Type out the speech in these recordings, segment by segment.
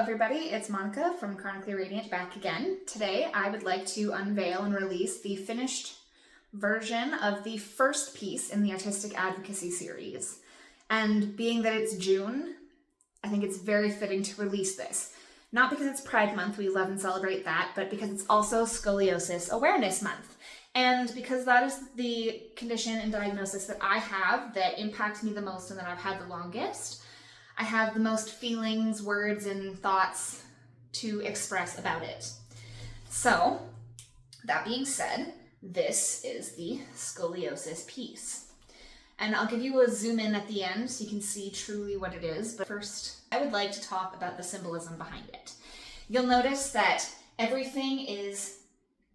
everybody, it's Monica from Chronically Radiant back again. Today I would like to unveil and release the finished version of the first piece in the Artistic Advocacy series. And being that it's June, I think it's very fitting to release this. Not because it's Pride Month, we love and celebrate that, but because it's also Scoliosis Awareness Month. And because that is the condition and diagnosis that I have that impacts me the most and that I've had the longest, I have the most feelings, words, and thoughts to express about it. So, that being said, this is the scoliosis piece. And I'll give you a zoom in at the end so you can see truly what it is, but first I would like to talk about the symbolism behind it. You'll notice that everything is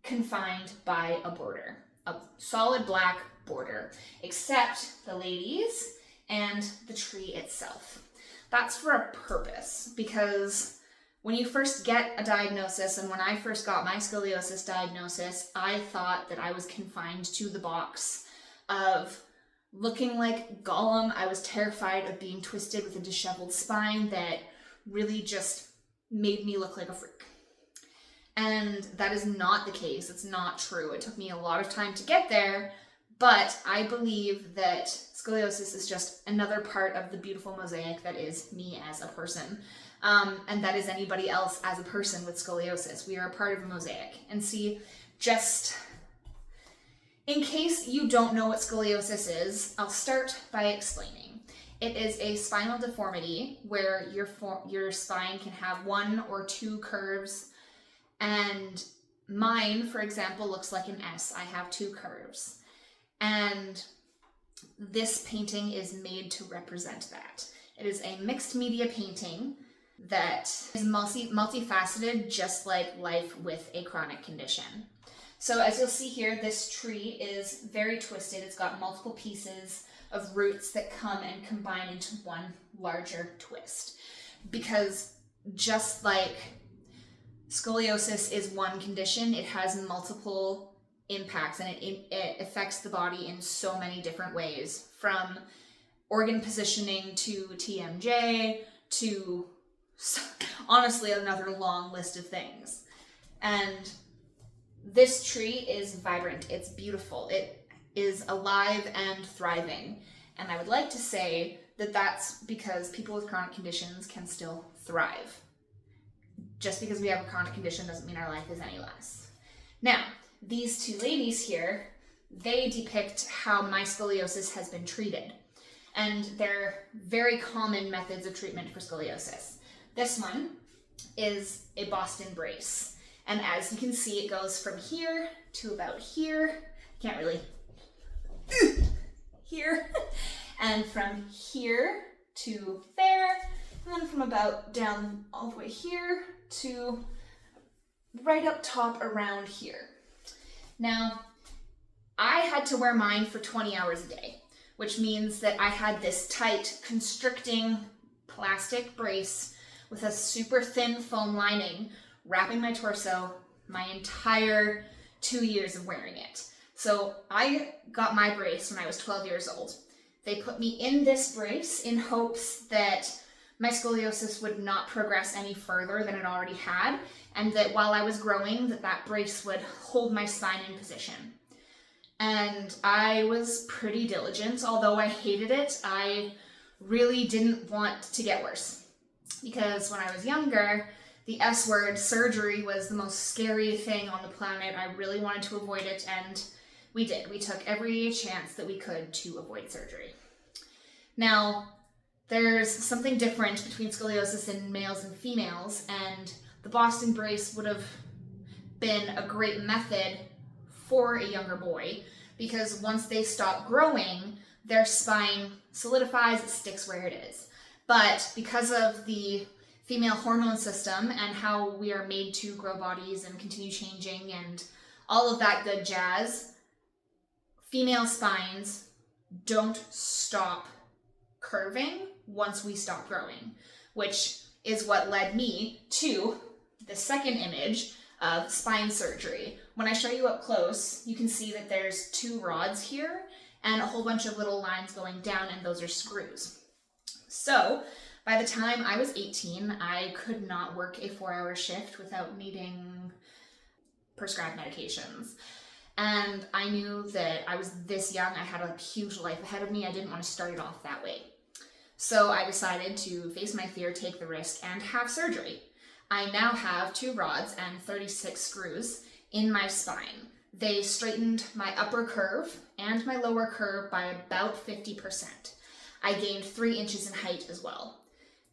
confined by a border, a solid black border, except the ladies and the tree itself. That's for a purpose, because when you first get a diagnosis, and when I first got my scoliosis diagnosis, I thought that I was confined to the box of looking like Gollum. I was terrified of being twisted with a disheveled spine that really just made me look like a freak. And that is not the case. It's not true. It took me a lot of time to get there, but I believe that scoliosis is just another part of the beautiful mosaic that is me as a person. And that is anybody else as a person with scoliosis. We are a part of a mosaic. And see, just in case you don't know what scoliosis is, I'll start by explaining. It is a spinal deformity where your spine can have one or two curves, and mine, for example, looks like an S. I have two curves. And this painting is made to represent that. It is a mixed media painting that is multifaceted, just like life with a chronic condition. So as you'll see here, this tree is very twisted. It's got multiple pieces of roots that come and combine into one larger twist. Because just like scoliosis is one condition, it has multiple impacts, and it affects the body in so many different ways, from organ positioning to TMJ to honestly another long list of things. And this tree is vibrant, it's beautiful, it is alive and thriving. And I would like to say that that's because people with chronic conditions can still thrive. Just because we have a chronic condition doesn't mean our life is any less. Now, these two ladies here, they depict how my scoliosis has been treated. And they're very common methods of treatment for scoliosis. This one is a Boston brace. And as you can see, it goes from here to about here. Can't really. Here. And from here to there. And then from about down all the way here to right up top around here. Now, I had to wear mine for 20 hours a day, which means that I had this tight, constricting plastic brace with a super thin foam lining wrapping my torso my entire 2 years of wearing it. So I got my brace when I was 12 years old. They put me in this brace in hopes that my scoliosis would not progress any further than it already had, and that while I was growing, that brace would hold my spine in position. And I was pretty diligent. Although I hated it, I really didn't want to get worse. Because when I was younger, the S word, surgery, was the most scary thing on the planet. I really wanted to avoid it, and we did. We took every chance that we could to avoid surgery. Now, there's something different between scoliosis in males and females, and the Boston brace would have been a great method for a younger boy, because once they stop growing, their spine solidifies, it sticks where it is. But because of the female hormone system and how we are made to grow bodies and continue changing and all of that good jazz, female spines don't stop curving once we stop growing, which is what led me to the second image of spine surgery. When I show you up close, you can see that there's two rods here and a whole bunch of little lines going down, and those are screws. So By the time I was 18, I could not work a 4-hour shift without needing prescribed medications. And I knew that I was this young, I had a huge life ahead of me, I didn't want to start it off that way. So I decided to face my fear, take the risk, and have surgery. I now have 2 rods and 36 screws in my spine. They straightened my upper curve and my lower curve by about 50%. I gained 3 inches in height as well.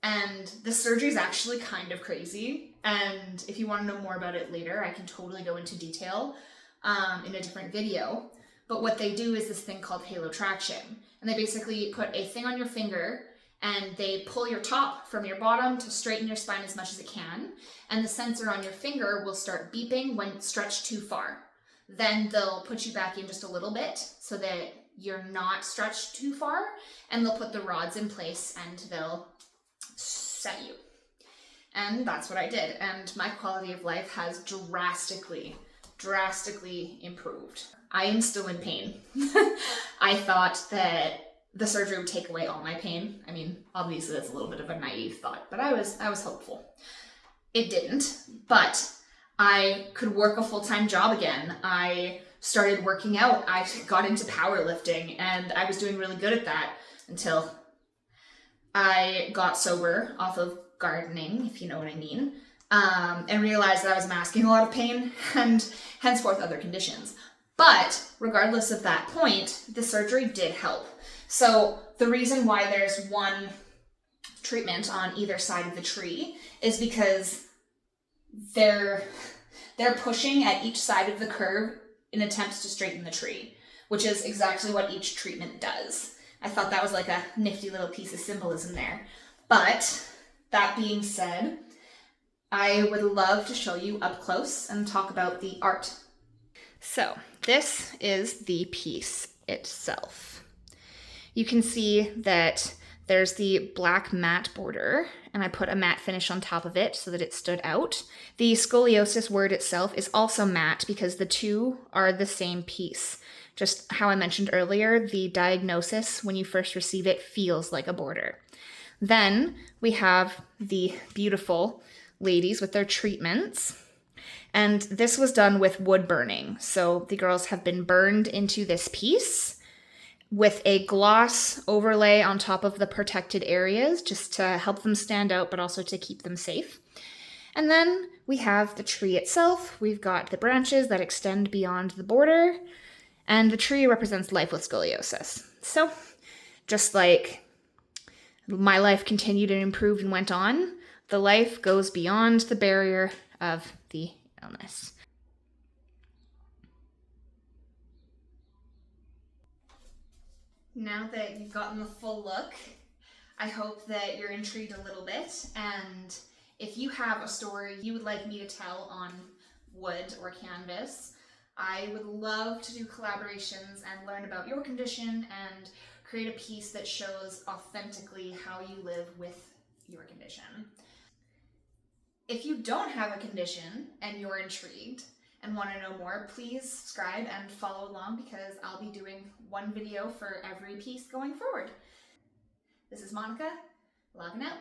And the surgery is actually kind of crazy. And if you want to know more about it later, I can totally go into detail in a different video. But what they do is this thing called halo traction. And they basically put a thing on your finger and they pull your top from your bottom to straighten your spine as much as it can. And the sensor on your finger will start beeping when it's stretched too far. Then they'll put you back in just a little bit so that you're not stretched too far. And they'll put the rods in place and they'll set you. And that's what I did. And my quality of life has drastically improved. I am still in pain. I thought that the surgery would take away all my pain. I mean, obviously that's a little bit of a naive thought, but I was hopeful. It didn't, but I could work a full-time job again. I started working out. I got into powerlifting and I was doing really good at that until I got sober off of gardening, if you know what I mean, and realized that I was masking a lot of pain and henceforth other conditions. But regardless of that point, the surgery did help. So the reason why there's one treatment on either side of the tree is because they're pushing at each side of the curve in attempts to straighten the tree, which is exactly what each treatment does. I thought that was like a nifty little piece of symbolism there. But that being said, I would love to show you up close and talk about the art. So this is the piece itself. You can see that there's the black matte border, and I put a matte finish on top of it so that it stood out. The scoliosis word itself is also matte because the two are the same piece. Just how I mentioned earlier, the diagnosis when you first receive it feels like a border. Then we have the beautiful ladies with their treatments. And this was done with wood burning. So the girls have been burned into this piece with a gloss overlay on top of the protected areas just to help them stand out, but also to keep them safe. And then we have the tree itself. We've got the branches that extend beyond the border, and the tree represents life with scoliosis. So just like my life continued and improved and went on, the life goes beyond the barrier of the illness. Now that you've gotten the full look, I hope that you're intrigued a little bit, and if you have a story you would like me to tell on wood or canvas, I would love to do collaborations and learn about your condition and create a piece that shows authentically how you live with your condition. If you don't have a condition and you're intrigued and want to know more, please subscribe and follow along because I'll be doing one video for every piece going forward. This is Monica, logging out.